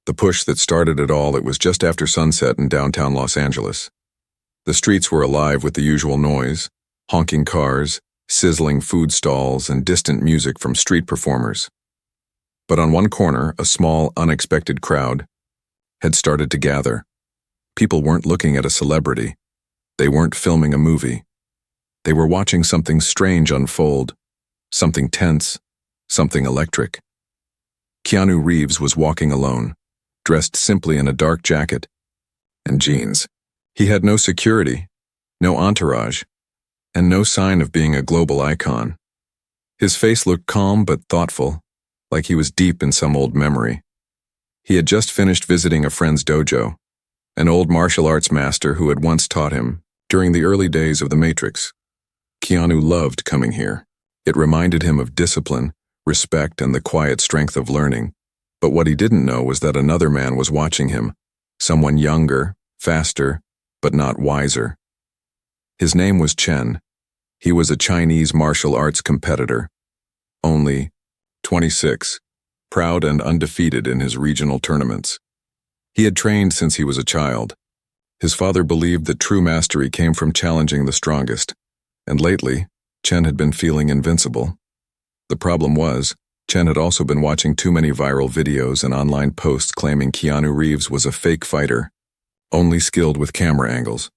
The push that started it all. It was just after sunset in downtown Los Angeles. The streets were alive with the usual noise, honking cars, sizzling food stalls, and distant music from street performers. But on one corner, a small, unexpected crowd had started to gather. People weren't looking at a celebrity. They weren't filming a movie. They were watching something strange unfold, something tense, something electric. Keanu Reeves was walking alone, dressed simply in a dark jacket and jeans. He had no security, no entourage, and no sign of being a global icon. His face looked calm but thoughtful, like he was deep in some old memory. He had just finished visiting a friend's dojo, an old martial arts master who had once taught him during the early days of The Matrix. Keanu loved coming here. It reminded him of discipline, respect, and the quiet strength of learning. But what he didn't know was that another man was watching him, someone younger, faster, but not wiser. His name was Chen. He was a Chinese martial arts competitor, only 26, proud and undefeated in his regional tournaments. He had trained since he was a child. His father believed that true mastery came from challenging the strongest, and lately, Chen had been feeling invincible. The problem was, Chen had also been watching too many viral videos and online posts claiming Keanu Reeves was a fake fighter, only skilled with camera angles.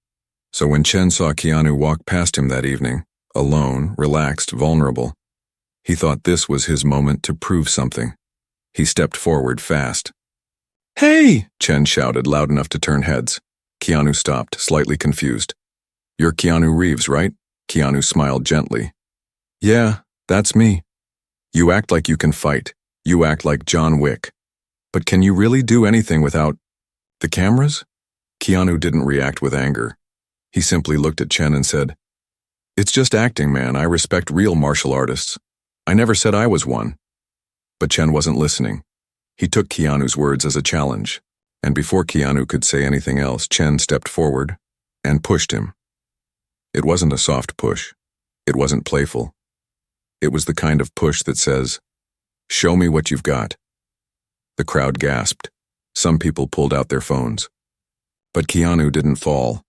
So when Chen saw Keanu walk past him that evening, alone, relaxed, vulnerable, he thought this was his moment to prove something. He stepped forward fast. "Hey!" Chen shouted loud enough to turn heads. Keanu stopped, slightly confused. "You're Keanu Reeves, right?" Keanu smiled gently. "Yeah, that's me. You act like you can fight. You act like John Wick. But can you really do anything without the cameras?" Keanu didn't react with anger. He simply looked at Chen and said, "It's just acting, man. I respect real martial artists. I never said I was one." But Chen wasn't listening. He took Keanu's words as a challenge, and before Keanu could say anything else, Chen stepped forward and pushed him. It wasn't a soft push. It wasn't playful. It was the kind of push that says, "Show me what you've got." The crowd gasped. Some people pulled out their phones. But Keanu didn't fall.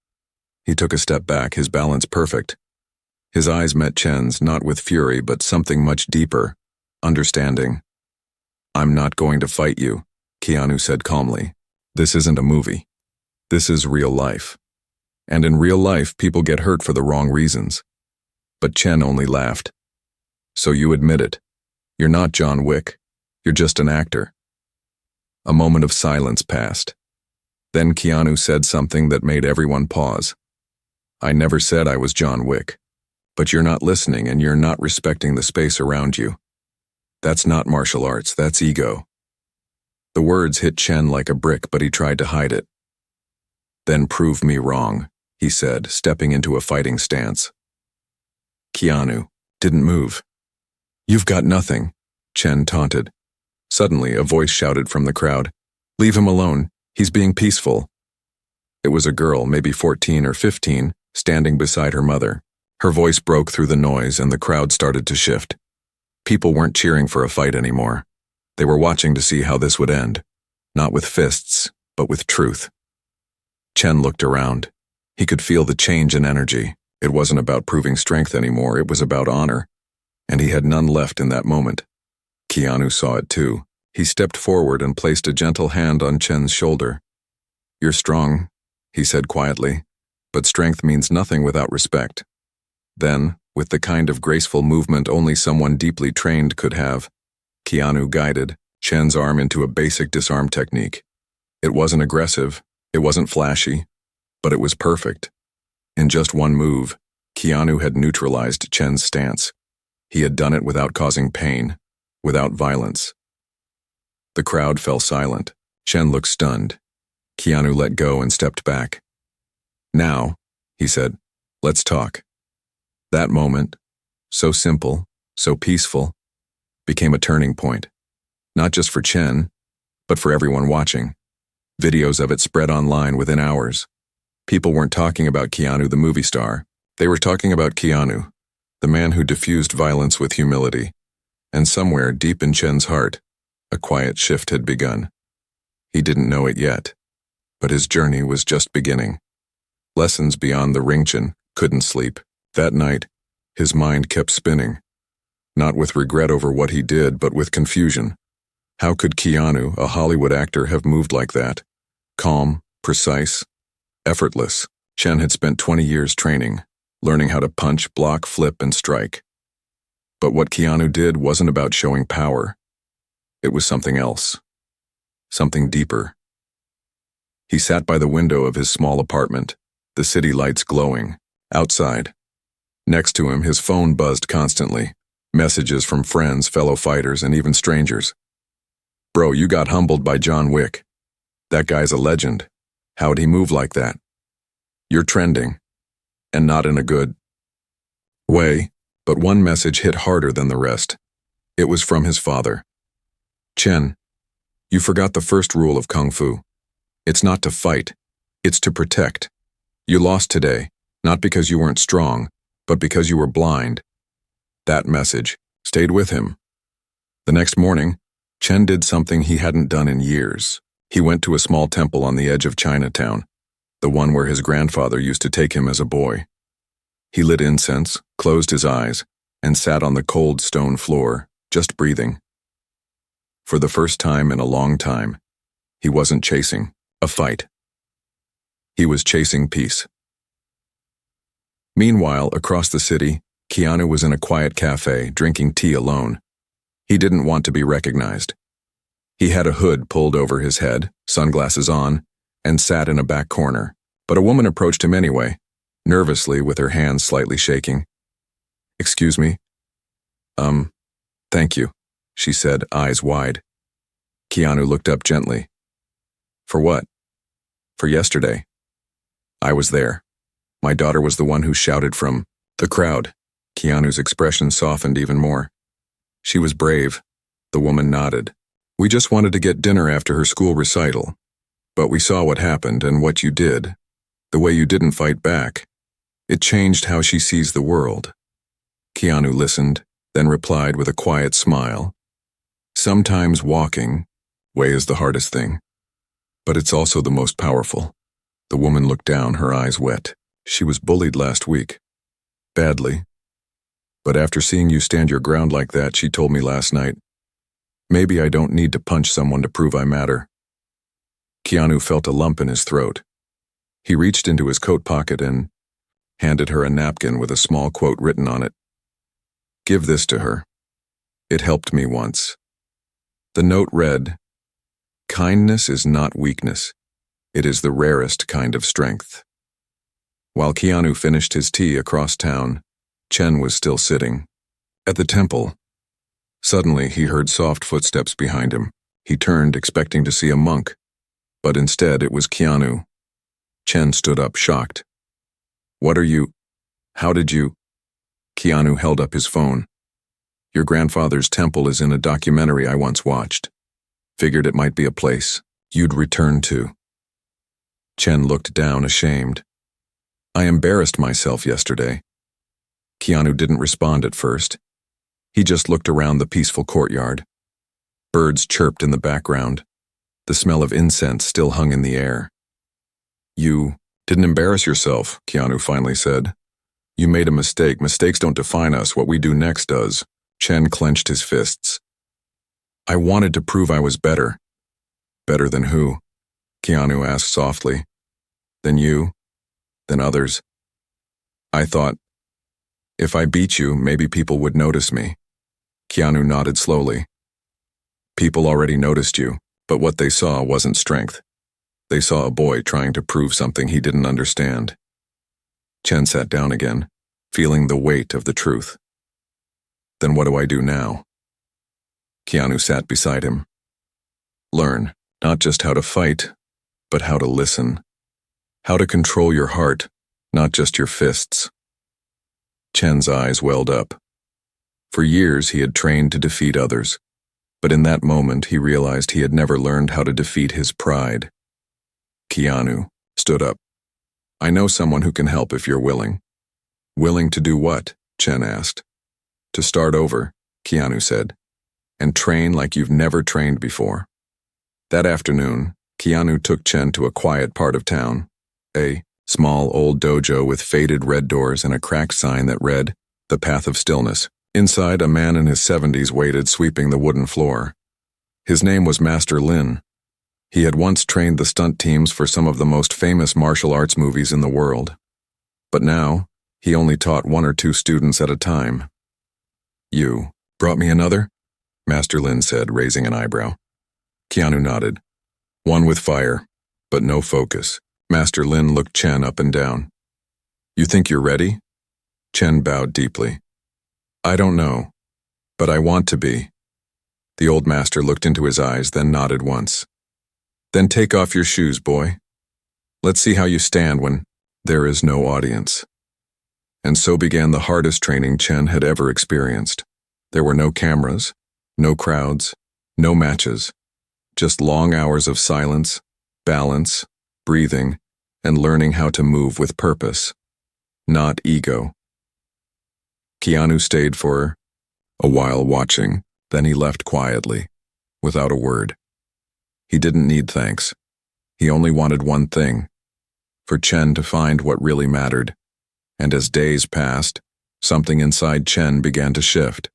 He took a step back, his balance perfect. His eyes met Chen's, not with fury, but something much deeper, understanding. "I'm not going to fight you," Keanu said calmly. "This isn't a movie. This is real life. And in real life, people get hurt for the wrong reasons." But Chen only laughed. "So you admit it. You're not John Wick. You're just an actor." A moment of silence passed. Then Keanu said something that made everyone pause. "I never said I was John Wick. But you're not listening and you're not respecting the space around you. That's not martial arts, that's ego." The words hit Chen like a brick, but he tried to hide it. "Then prove me wrong," he said, stepping into a fighting stance. Keanu didn't move. "You've got nothing," Chen taunted. Suddenly, a voice shouted from the crowd, "Leave him alone. He's being peaceful." It was a girl, maybe 14 or 15, standing beside her mother. Her voice broke through the noise and the crowd started to shift. People weren't cheering for a fight anymore. They were watching to see how this would end, not with fists, but with truth. Chen looked around. He could feel the change in energy. It wasn't about proving strength anymore, it was about honor. And he had none left in that moment. Keanu saw it too. He stepped forward and placed a gentle hand on Chen's shoulder. "You're strong," he said quietly, "but strength means nothing without respect." Then, with the kind of graceful movement only someone deeply trained could have, Keanu guided Chen's arm into a basic disarm technique. It wasn't aggressive, it wasn't flashy, but it was perfect. In just one move, Keanu had neutralized Chen's stance. He had done it without causing pain, without violence. The crowd fell silent. Chen looked stunned. Keanu let go and stepped back. "Now," he said, "let's talk." That moment, so simple, so peaceful, became a turning point. Not just for Chen, but for everyone watching. Videos of it spread online within hours. People weren't talking about Keanu the movie star. They were talking about Keanu, the man who diffused violence with humility. And somewhere deep in Chen's heart, a quiet shift had begun. He didn't know it yet, but his journey was just beginning. Lessons beyond the Ringchen, couldn't sleep. That night, his mind kept spinning. Not with regret over what he did, but with confusion. How could Keanu, a Hollywood actor, have moved like that? Calm, precise, effortless. Chen had spent 20 years training, learning how to punch, block, flip, and strike. But what Keanu did wasn't about showing power. It was something else. Something deeper. He sat by the window of his small apartment, the city lights glowing. Outside. Next to him, his phone buzzed constantly. Messages from friends, fellow fighters, and even strangers. Bro, you got humbled by John Wick. That guy's a legend. How'd he move like that? You're trending. And not in a good way, but one message hit harder than the rest. It was from his father. Chen, you forgot the first rule of Kung Fu. It's not to fight. It's to protect. You lost today, not because you weren't strong, but because you were blind. That message stayed with him. The next morning, Chen did something he hadn't done in years. He went to a small temple on the edge of Chinatown, the one where his grandfather used to take him as a boy. He lit incense, closed his eyes, and sat on the cold stone floor, just breathing. For the first time in a long time, he wasn't chasing a fight. He was chasing peace. Meanwhile, across the city, Keanu was in a quiet cafe, drinking tea alone. He didn't want to be recognized. He had a hood pulled over his head, sunglasses on, and sat in a back corner. But a woman approached him anyway, nervously with her hands slightly shaking. "Excuse me?" Thank you," she said, eyes wide. Keanu looked up gently. "For what?" "For yesterday. I was there. My daughter was the one who shouted from the crowd." Keanu's expression softened even more. "She was brave." The woman nodded. "We just wanted to get dinner after her school recital. But we saw what happened and what you did. The way you didn't fight back. It changed how she sees the world." Keanu listened, then replied with a quiet smile. "Sometimes walking way is the hardest thing. But it's also the most powerful." The woman looked down, her eyes wet. "She was bullied last week. Badly. But after seeing you stand your ground like that, she told me last night, maybe I don't need to punch someone to prove I matter." Keanu felt a lump in his throat. He reached into his coat pocket and handed her a napkin with a small quote written on it. "Give this to her. It helped me once." The note read, "Kindness is not weakness. It is the rarest kind of strength." While Keanu finished his tea across town, Chen was still sitting at the temple. Suddenly, he heard soft footsteps behind him. He turned, expecting to see a monk, but instead it was Keanu. Chen stood up, shocked. "What are you? How did you?" Keanu held up his phone. "Your grandfather's temple is in a documentary I once watched. Figured it might be a place you'd return to." Chen looked down, ashamed. "I embarrassed myself yesterday." Keanu didn't respond at first. He just looked around the peaceful courtyard. Birds chirped in the background. The smell of incense still hung in the air. "You didn't embarrass yourself," Keanu finally said. "You made a mistake. Mistakes don't define us. What we do next does." Chen clenched his fists. "I wanted to prove I was better." "Better than who?" Keanu asked softly. "Than you? Than others?" "I thought, if I beat you, maybe people would notice me." Keanu nodded slowly. "People already noticed you, but what they saw wasn't strength. They saw a boy trying to prove something he didn't understand." Chen sat down again, feeling the weight of the truth. "Then what do I do now?" Keanu sat beside him. "Learn, not just how to fight, but how to listen. How to control your heart, not just your fists." Chen's eyes welled up. For years he had trained to defeat others, but in that moment he realized he had never learned how to defeat his pride. Keanu stood up. "I know someone who can help if you're willing." "Willing to do what?" Chen asked. "To start over," Keanu said, "and train like you've never trained before." That afternoon, Keanu took Chen to a quiet part of town, a small old dojo with faded red doors and a cracked sign that read, "The Path of Stillness." Inside, a man in his 70s waited, sweeping the wooden floor. His name was Master Lin. He had once trained the stunt teams for some of the most famous martial arts movies in the world. But now, he only taught 1 or 2 students at a time. "You brought me another?" Master Lin said, raising an eyebrow. Keanu nodded. "One with fire, but no focus." Master Lin looked Chen up and down. "You think you're ready?" Chen bowed deeply. "I don't know, but I want to be." The old master looked into his eyes, then nodded once. "Then take off your shoes, boy. Let's see how you stand when there is no audience." And so began the hardest training Chen had ever experienced. There were no cameras, no crowds, no matches, just long hours of silence, balance, breathing, and learning how to move with purpose, not ego. Keanu stayed for a while watching, then he left quietly, without a word. He didn't need thanks. He only wanted one thing, for Chen to find what really mattered. And as days passed, something inside Chen began to shift.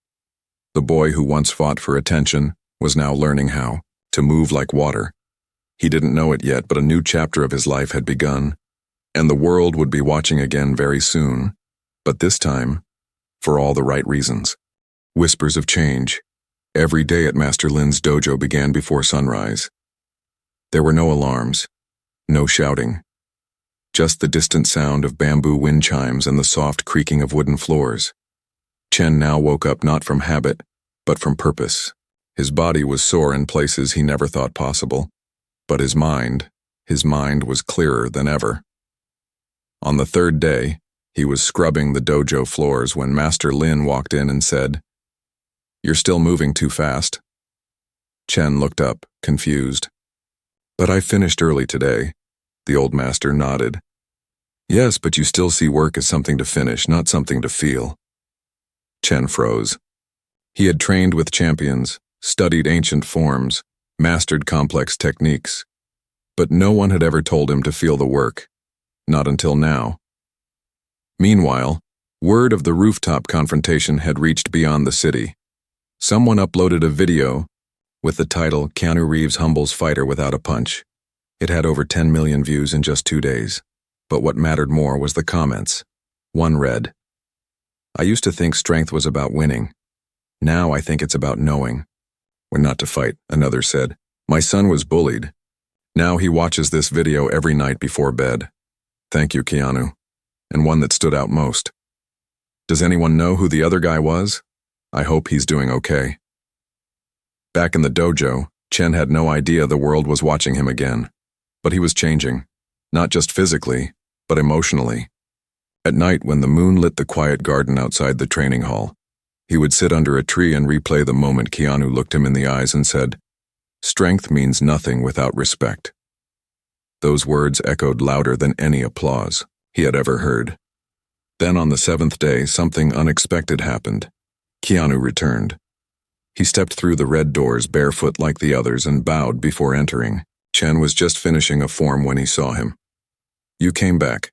The boy who once fought for attention was now learning how to move like water. He didn't know it yet, but a new chapter of his life had begun, and the world would be watching again very soon, but this time, for all the right reasons. Whispers of change. Every day at Master Lin's dojo began before sunrise. There were no alarms, no shouting, just the distant sound of bamboo wind chimes and the soft creaking of wooden floors. Chen now woke up not from habit, but from purpose. His body was sore in places he never thought possible, but his mind was clearer than ever. On the 3rd day, he was scrubbing the dojo floors when Master Lin walked in and said, "You're still moving too fast." Chen looked up, confused. "But I finished early today." The old master nodded. "Yes, but you still see work as something to finish, not something to feel." Chen froze. He had trained with champions, studied ancient forms, mastered complex techniques, but no one had ever told him to feel the work, not until now. Meanwhile, word of the rooftop confrontation had reached beyond the city. Someone uploaded a video with the title, "Keanu Reeves humbles fighter without a punch." It had over 10 million views in just 2 days. But what mattered more was the comments. One read, "I used to think strength was about winning. Now I think it's about knowing when not to fight." Another said, "My son was bullied. Now he watches this video every night before bed. Thank you, Keanu." And one that stood out most. "Does anyone know who the other guy was? I hope he's doing okay." Back in the dojo, Chen had no idea the world was watching him again. But he was changing, not just physically, but emotionally. At night, when the moon lit the quiet garden outside the training hall, he would sit under a tree and replay the moment Keanu looked him in the eyes and said, "Strength means nothing without respect." Those words echoed louder than any applause he had ever heard. Then on the 7th day, something unexpected happened. Keanu returned. He stepped through the red doors barefoot like the others and bowed before entering. Chen was just finishing a form when he saw him. "You came back,"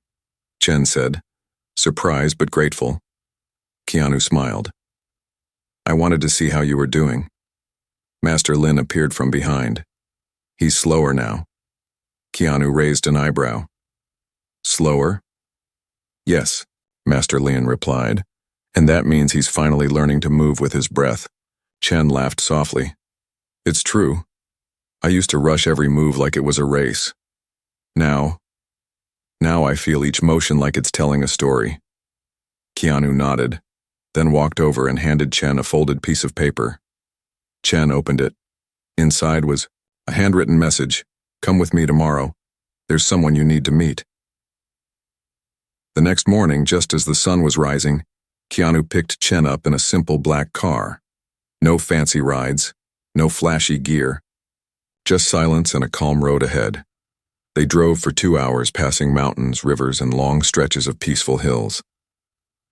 Chen said, surprised but grateful. Keanu smiled. "I wanted to see how you were doing." Master Lin appeared from behind. "He's slower now." Keanu raised an eyebrow. "Slower?" "Yes," Master Lin replied, "and that means he's finally learning to move with his breath." Chen laughed softly. "It's true. I used to rush every move like it was a race. Now I feel each motion like it's telling a story." Keanu nodded, then walked over and handed Chen a folded piece of paper. Chen opened it. Inside was a handwritten message, "Come with me tomorrow. There's someone you need to meet." The next morning, just as the sun was rising, Keanu picked Chen up in a simple black car. No fancy rides, no flashy gear, just silence and a calm road ahead. They drove for 2 hours, passing mountains, rivers, and long stretches of peaceful hills.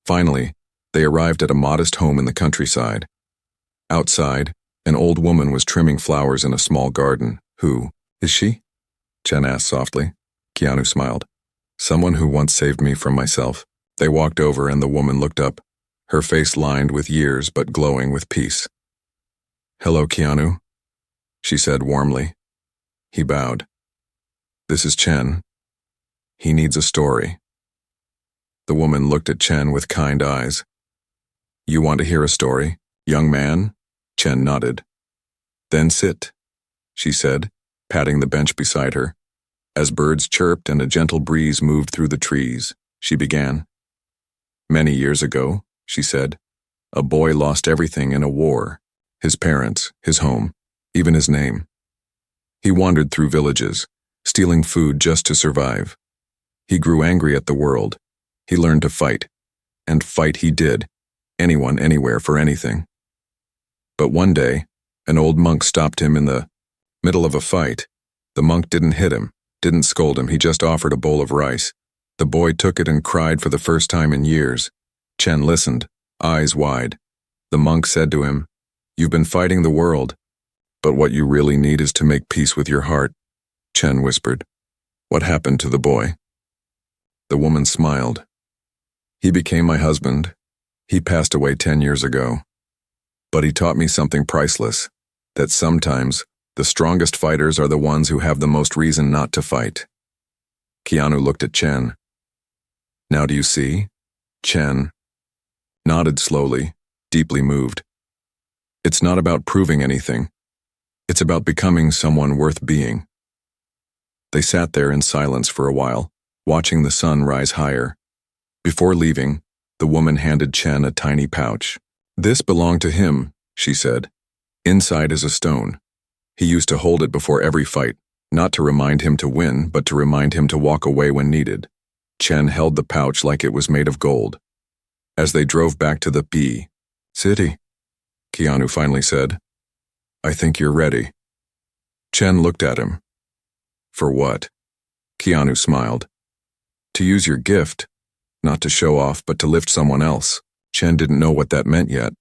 Finally, they arrived at a modest home in the countryside. Outside, an old woman was trimming flowers in a small garden. "Who is she?" Chen asked softly. Keanu smiled. Someone who once saved me from myself. They walked over and the woman looked up, her face lined with years but glowing with peace. Hello, Keanu, she said warmly. He bowed. This is Chen. He needs a story. The woman looked at Chen with kind eyes. You want to hear a story, young man? Chen nodded. Then sit, she said, patting the bench beside her. As birds chirped and a gentle breeze moved through the trees, she began. Many years ago, she said, a boy lost everything in a war. His parents, his home, even his name. He wandered through villages, stealing food just to survive. He grew angry at the world. He learned to fight. And fight he did. Anyone, anywhere, for anything. But one day, an old monk stopped him in the middle of a fight. The monk didn't hit him, didn't scold him, he just offered a bowl of rice. The boy took it and cried for the first time in years. Chen listened, eyes wide. The monk said to him, You've been fighting the world, but what you really need is to make peace with your heart. Chen whispered. What happened to the boy? The woman smiled. He became my husband. He passed away 10 years ago. But he taught me something priceless, that sometimes the strongest fighters are the ones who have the most reason not to fight. Keanu looked at Chen. Now do you see? Chen nodded slowly, deeply moved. It's not about proving anything. It's about becoming someone worth being. They sat there in silence for a while, watching the sun rise higher. Before leaving, the woman handed Chen a tiny pouch. This belonged to him, she said. Inside is a stone. He used to hold it before every fight, not to remind him to win, but to remind him to walk away when needed. Chen held the pouch like it was made of gold. As they drove back to the city, Keanu finally said, I think you're ready. Chen looked at him. For what? Keanu smiled. To use your gift, not to show off, but to lift someone else. Chen didn't know what that meant yet.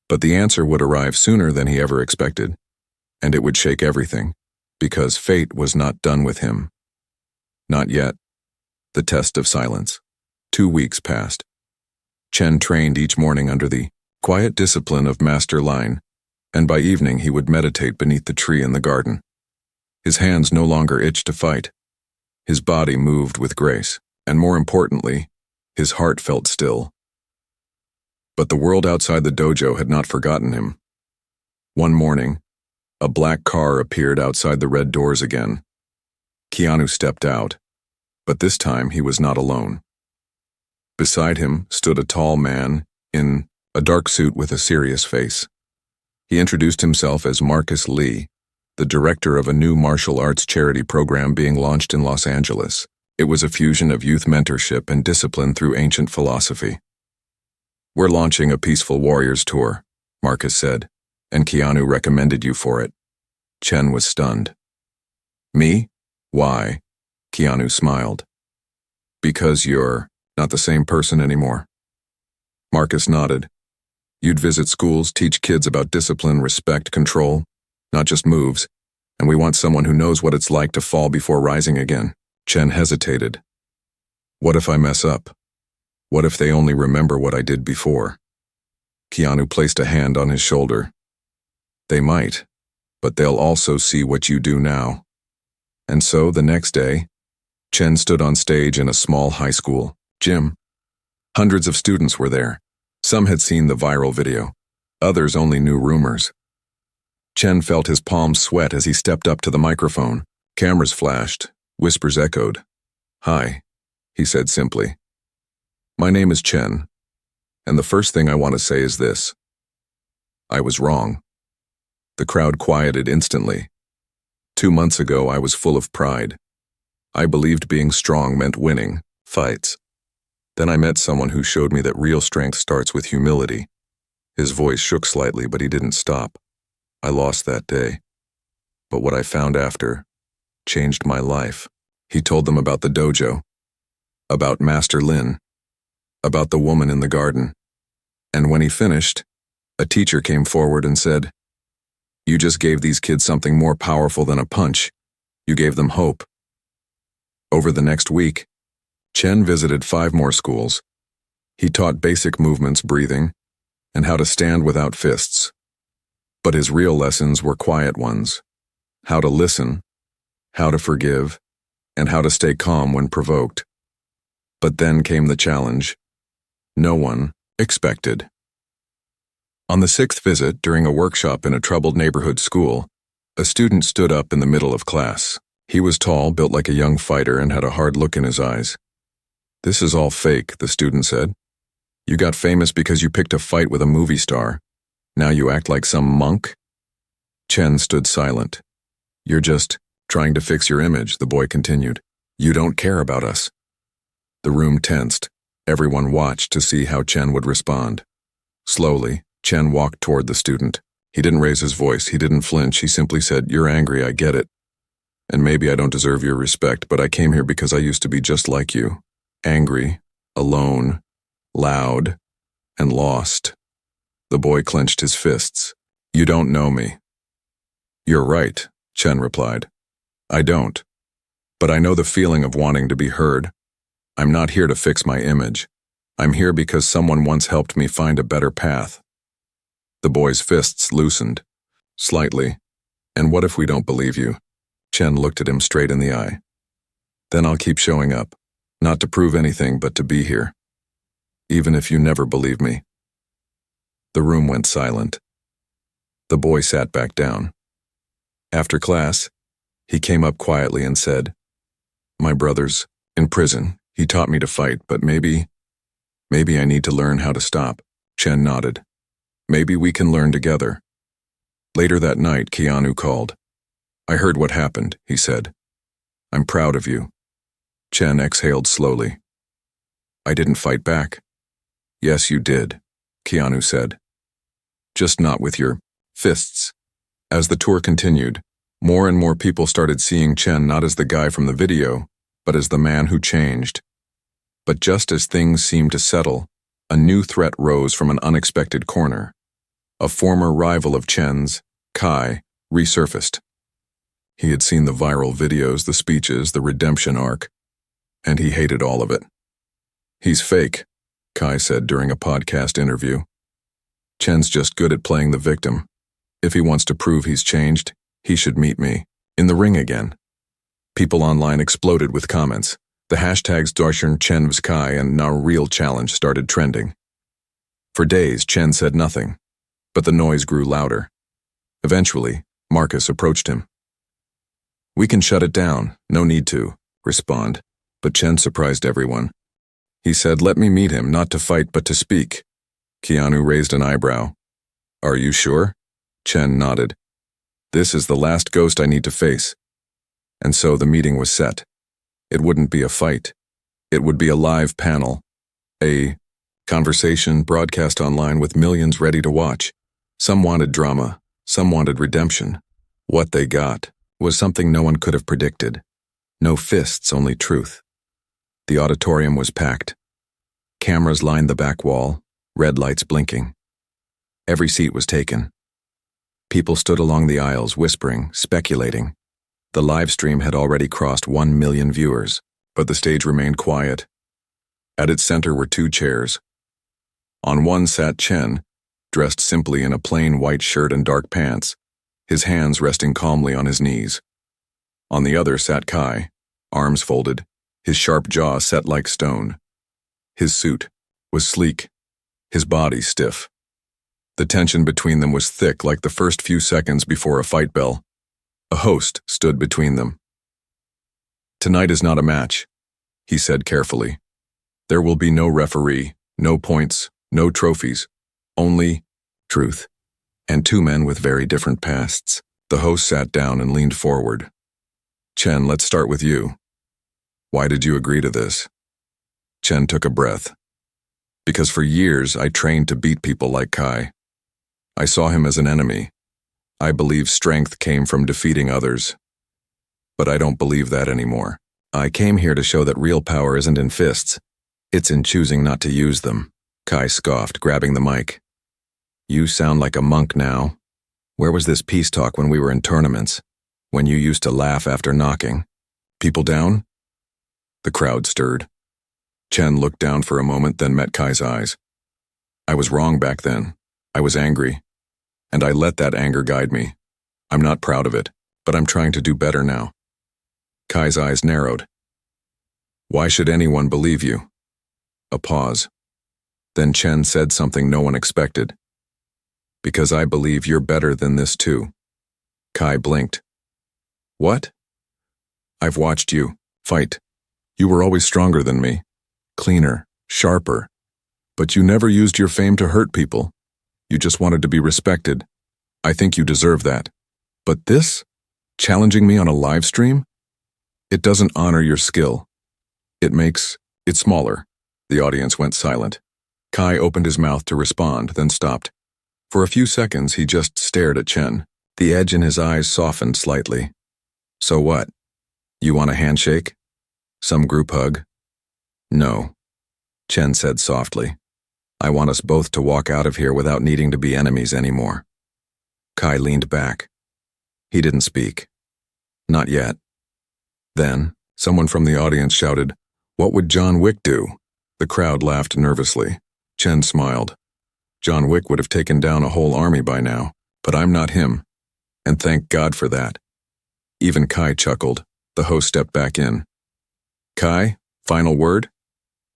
But the answer would arrive sooner than he ever expected. And it would shake everything, because fate was not done with him. Not yet. The test of silence. 2 weeks passed. Chen trained each morning under the quiet discipline of Master Line, and by evening he would meditate beneath the tree in the garden. His hands no longer itched to fight. His body moved with grace, and more importantly, his heart felt still. But the world outside the dojo had not forgotten him. One morning, a black car appeared outside the red doors again. Keanu stepped out, but this time he was not alone. Beside him stood a tall man in a dark suit with a serious face. He introduced himself as Marcus Lee, the director of a new martial arts charity program being launched in Los Angeles. It was a fusion of youth mentorship and discipline through ancient philosophy. We're launching a Peaceful Warriors tour, Marcus said, and Keanu recommended you for it. Chen was stunned. Me? Why? Keanu smiled. Because you're not the same person anymore. Marcus nodded. You'd visit schools, teach kids about discipline, respect, control, not just moves, and we want someone who knows what it's like to fall before rising again. Chen hesitated. What if I mess up? What if they only remember what I did before? Keanu placed a hand on his shoulder. They might, but they'll also see what you do now. And so, the next day, Chen stood on stage in a small high school gym. Hundreds of students were there. Some had seen the viral video. Others only knew rumors. Chen felt his palms sweat as he stepped up to the microphone. Cameras flashed. Whispers echoed. Hi, he said simply. My name is Chen, and the first thing I want to say is this. I was wrong. The crowd quieted instantly. 2 months ago, I was full of pride. I believed being strong meant winning fights. Then I met someone who showed me that real strength starts with humility. His voice shook slightly, but he didn't stop. I lost that day. But what I found after changed my life. He told them about the dojo, about Master Lin, about the woman in the garden. And when he finished, a teacher came forward and said, You just gave these kids something more powerful than a punch. You gave them hope. Over the next week, Chen visited 5 more schools. He taught basic movements, breathing, and how to stand without fists. But his real lessons were quiet ones: how to listen, how to forgive, and how to stay calm when provoked. But then came the challenge no one expected. On the 6th visit, during a workshop in a troubled neighborhood school, a student stood up in the middle of class. He was tall, built like a young fighter, and had a hard look in his eyes. "This is all fake," the student said. "You got famous because you picked a fight with a movie star. Now you act like some monk?" Chen stood silent. "You're just trying to fix your image," the boy continued. "You don't care about us." The room tensed. Everyone watched to see how Chen would respond. Slowly, Chen walked toward the student. He didn't raise his voice. He didn't flinch. He simply said, "You're angry, I get it. And maybe I don't deserve your respect, but I came here because I used to be just like you. Angry, alone, loud, and lost." The boy clenched his fists. "You don't know me." "You're right," Chen replied. "I don't. But I know the feeling of wanting to be heard. I'm not here to fix my image. I'm here because someone once helped me find a better path." The boy's fists loosened, slightly. "And what if we don't believe you?" Chen looked at him straight in the eye. "Then I'll keep showing up, not to prove anything, but to be here. Even if you never believe me." The room went silent. The boy sat back down. After class, he came up quietly and said, "My brother's in prison. He taught me to fight, but maybe I need to learn how to stop." Chen nodded. "Maybe we can learn together." Later that night, Keanu called. "I heard what happened," he said. "I'm proud of you." Chen exhaled slowly. "I didn't fight back." "Yes, you did," Keanu said. "Just not with your fists." As the tour continued, more and more people started seeing Chen not as the guy from the video, but as the man who changed. But just as things seemed to settle, a new threat rose from an unexpected corner. A former rival of Chen's, Kai, resurfaced. He had seen the viral videos, the speeches, the redemption arc, and he hated all of it. "He's fake," Kai said during a podcast interview. "Chen's just good at playing the victim. If he wants to prove he's changed, he should meet me in the ring again." People online exploded with comments. The hashtags Darshan Chen's Kai and Now Real Challenge started trending. For days, Chen said nothing, but the noise grew louder. Eventually, Marcus approached him. "We can shut it down, no need to respond," but Chen surprised everyone. He said, "Let me meet him, not to fight but to speak." Keanu raised an eyebrow. "Are you sure?" Chen nodded. "This is the last ghost I need to face." And so the meeting was set. It wouldn't be a fight. It would be a live panel. A conversation broadcast online with millions ready to watch. Some wanted drama, some wanted redemption. What they got was something no one could have predicted. No fists, only truth. The auditorium was packed. Cameras lined the back wall, red lights blinking. Every seat was taken. People stood along the aisles, whispering, speculating. The live stream had already crossed 1 million viewers, but the stage remained quiet. At its center were 2 chairs. On one sat Chen, dressed simply in a plain white shirt and dark pants, his hands resting calmly on his knees. On the other sat Kai, arms folded, his sharp jaw set like stone. His suit was sleek, his body stiff. The tension between them was thick, like the first few seconds before a fight bell. A host stood between them. "Tonight is not a match," he said carefully. "There will be no referee, no points, no trophies, only truth." And 2 men with very different pasts. The host sat down and leaned forward. "Chen, let's start with you. Why did you agree to this?" Chen took a breath. "Because for years I trained to beat people like Kai. I saw him as an enemy. I believe strength came from defeating others. But I don't believe that anymore. I came here to show that real power isn't in fists. It's in choosing not to use them." Kai scoffed, grabbing the mic. "You sound like a monk now. Where was this peace talk when we were in tournaments?" When you used to laugh after knocking. People down? The crowd stirred. Chen looked down for a moment, then met Kai's eyes. I was wrong back then. I was angry. And I let that anger guide me. I'm not proud of it, but I'm trying to do better now. Kai's eyes narrowed. Why should anyone believe you? A pause. Then Chen said something no one expected. Because I believe you're better than this too. Kai blinked. What? I've watched you fight. You were always stronger than me, cleaner, sharper. But you never used your fame to hurt people. You just wanted to be respected. I think you deserve that. But this? Challenging me on a live stream? It doesn't honor your skill. It makes it smaller. The audience went silent. Kai opened his mouth to respond, then stopped. For a few seconds, he just stared at Chen. The edge in his eyes softened slightly. So what? You want a handshake? Some group hug? No, Chen said softly. I want us both to walk out of here without needing to be enemies anymore. Kai leaned back. He didn't speak. Not yet. Then, someone from the audience shouted, What would John Wick do? The crowd laughed nervously. Chen smiled. John Wick would have taken down a whole army by now, but I'm not him. And thank God for that. Even Kai chuckled. The host stepped back in. Kai, final word?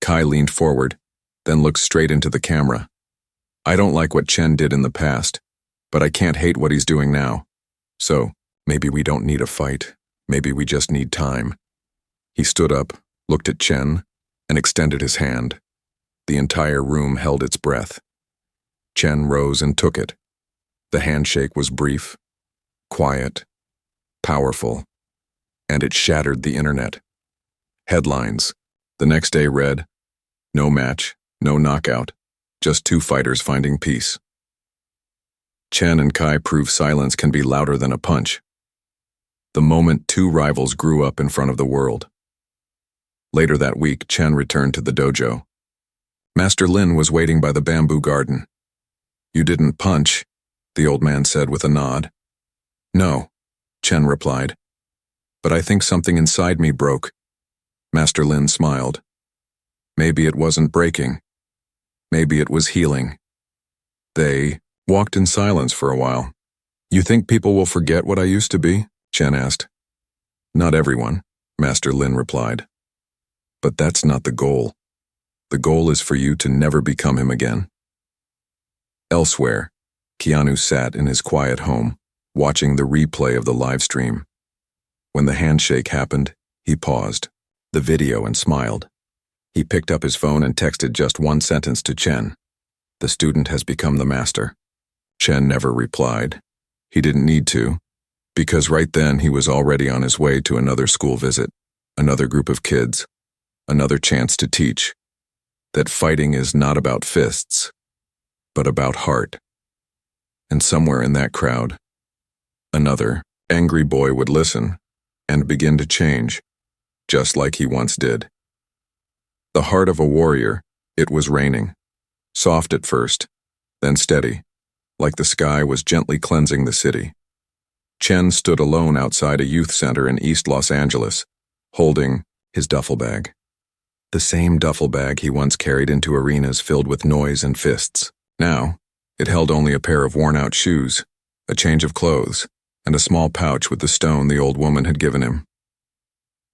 Kai leaned forward, then looked straight into the camera. I don't like what Chen did in the past, but I can't hate what he's doing now. So, maybe we don't need a fight. Maybe we just need time. He stood up, looked at Chen, and extended his hand. The entire room held its breath. Chen rose and took it. The handshake was brief, quiet, powerful, and it shattered the internet. Headlines. The next day read, No match, no knockout, just two fighters finding peace. Chen and Kai prove silence can be louder than a punch. The moment two rivals grew up in front of the world. Later that week, Chen returned to the dojo. Master Lin was waiting by the bamboo garden. You didn't punch, the old man said with a nod. No, Chen replied. But I think something inside me broke. Master Lin smiled. Maybe it wasn't breaking. Maybe it was healing. They walked in silence for a while. You think people will forget what I used to be? Chen asked. Not everyone, Master Lin replied. But that's not the goal. The goal is for you to never become him again. Elsewhere, Keanu sat in his quiet home, watching the replay of the live stream. When the handshake happened, he paused the video and smiled. He picked up his phone and texted just one sentence to Chen. The student has become the master. Chen never replied. He didn't need to, because right then he was already on his way to another school visit, another group of kids, another chance to teach that fighting is not about fists, but about heart. And somewhere in that crowd, another angry boy would listen and begin to change, just like he once did. The heart of a warrior, it was raining, soft at first, then steady, like the sky was gently cleansing the city. Chen stood alone outside a youth center in East Los Angeles, holding his duffel bag. The same duffel bag he once carried into arenas filled with noise and fists. Now, it held only a pair of worn-out shoes, a change of clothes, and a small pouch with the stone the old woman had given him.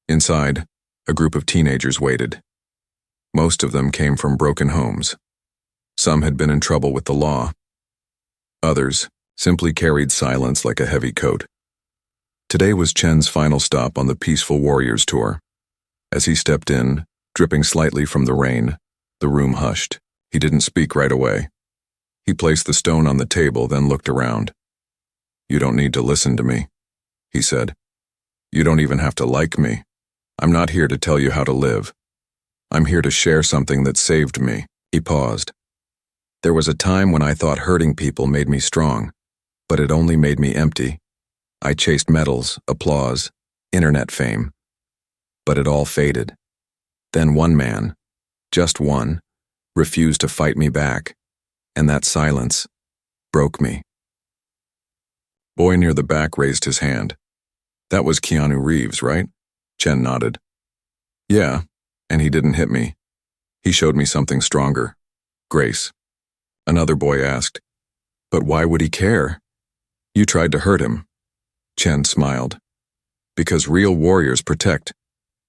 Inside, a group of teenagers waited. Most of them came from broken homes. Some had been in trouble with the law. Others simply carried silence like a heavy coat. Today was Chen's final stop on the Peaceful Warriors tour. As he stepped in, dripping slightly from the rain, the room hushed. He didn't speak right away. He placed the stone on the table, then looked around. You don't need to listen to me, he said. You don't even have to like me. I'm not here to tell you how to live. I'm here to share something that saved me. He paused. There was a time when I thought hurting people made me strong, but it only made me empty. I chased medals, applause, internet fame. But it all faded. Then one man, just one, refused to fight me back, and that silence broke me. Boy near the back raised his hand. That was Keanu Reeves, right? Chen nodded. Yeah, and he didn't hit me. He showed me something stronger. Grace. Another boy asked, but why would he care? You tried to hurt him. Chen smiled. Because real warriors protect.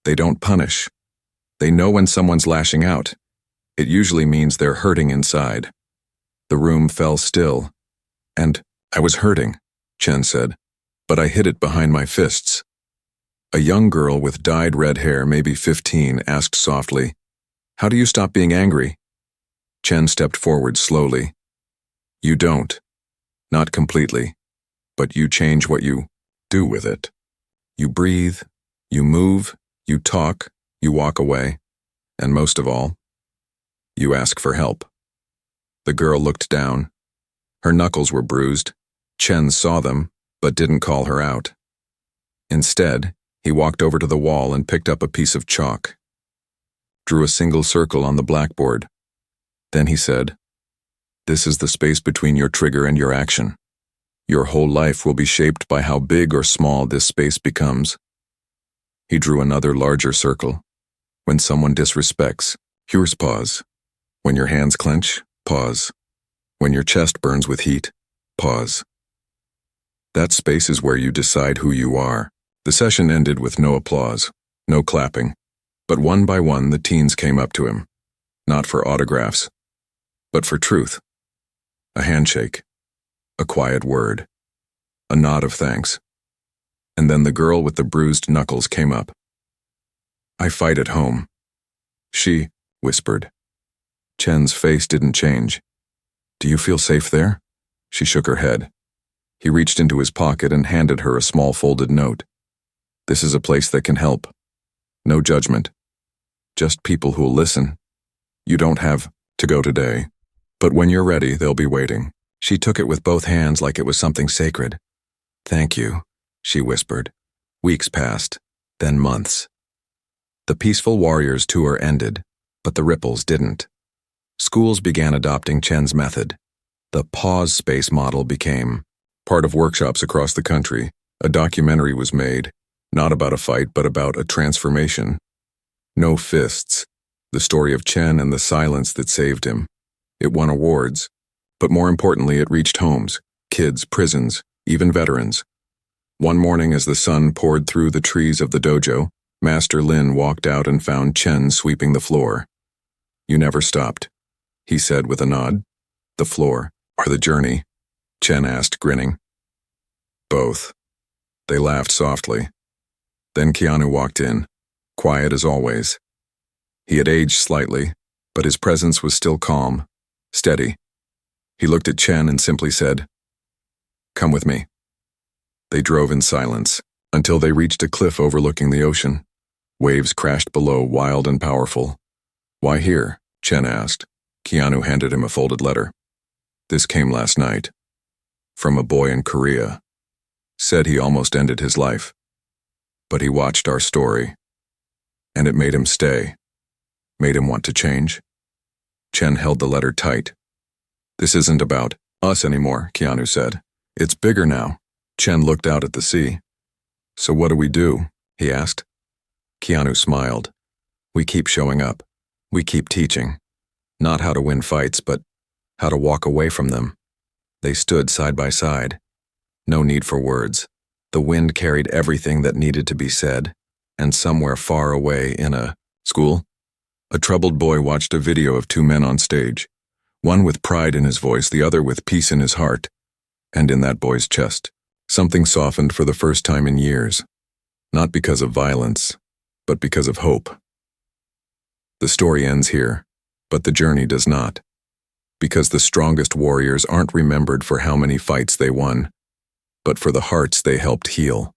They don't punish. They know when someone's lashing out. It usually means they're hurting inside. The room fell still. And I was hurting, Chen said, but I hid it behind my fists. A young girl with dyed red hair, maybe 15, asked softly, how do you stop being angry? Chen stepped forward slowly. You don't. Not completely. But you change what you do with it. You breathe, you move, you talk, you walk away, and most of all, you ask for help. The girl looked down. Her knuckles were bruised. Chen saw them, but didn't call her out. Instead, he walked over to the wall and picked up a piece of chalk. Drew a single circle on the blackboard. Then he said, this is the space between your trigger and your action. Your whole life will be shaped by how big or small this space becomes. He drew another larger circle. When someone disrespects, here's pause. When your hands clench, pause. When your chest burns with heat, pause. That space is where you decide who you are. The session ended with no applause, no clapping, but one by one the teens came up to him, not for autographs, but for truth. A handshake, a quiet word, a nod of thanks. And then the girl with the bruised knuckles came up. I fight at home. She whispered. Chen's face didn't change. Do you feel safe there? She shook her head. He reached into his pocket and handed her a small folded note. This is a place that can help. No judgment. Just people who'll listen. You don't have to go today, but when you're ready, they'll be waiting. She took it with both hands like it was something sacred. Thank you, she whispered. Weeks passed, then months. The Peaceful Warriors tour ended, but the ripples didn't. Schools began adopting Chen's method. The pause space model became part of workshops across the country. A documentary was made, not about a fight, but about a transformation. No fists. The story of Chen and the silence that saved him. It won awards, but more importantly, it reached homes, kids, prisons, even veterans. One morning as the sun poured through the trees of the dojo, Master Lin walked out and found Chen sweeping the floor. You never stopped, he said with a nod. The floor, or the journey? Chen asked, grinning. Both. They laughed softly. Then Keanu walked in, quiet as always. He had aged slightly, but his presence was still calm, steady. He looked at Chen and simply said, come with me. They drove in silence, until they reached a cliff overlooking the ocean. Waves crashed below, wild and powerful. Why here? Chen asked. Keanu handed him a folded letter. This came last night. From a boy in Korea. Said he almost ended his life. But he watched our story. And it made him stay. Made him want to change. Chen held the letter tight. This isn't about us anymore, Keanu said. It's bigger now. Chen looked out at the sea. So what do we do? He asked. Keanu smiled. We keep showing up. We keep teaching. Not how to win fights, but how to walk away from them. They stood side by side. No need for words. The wind carried everything that needed to be said, and somewhere far away in a school, a troubled boy watched a video of two men on stage, one with pride in his voice, the other with peace in his heart, and in that boy's chest, something softened for the first time in years, not because of violence, but because of hope. The story ends here, but the journey does not, because the strongest warriors aren't remembered for how many fights they won, but for the hearts they helped heal.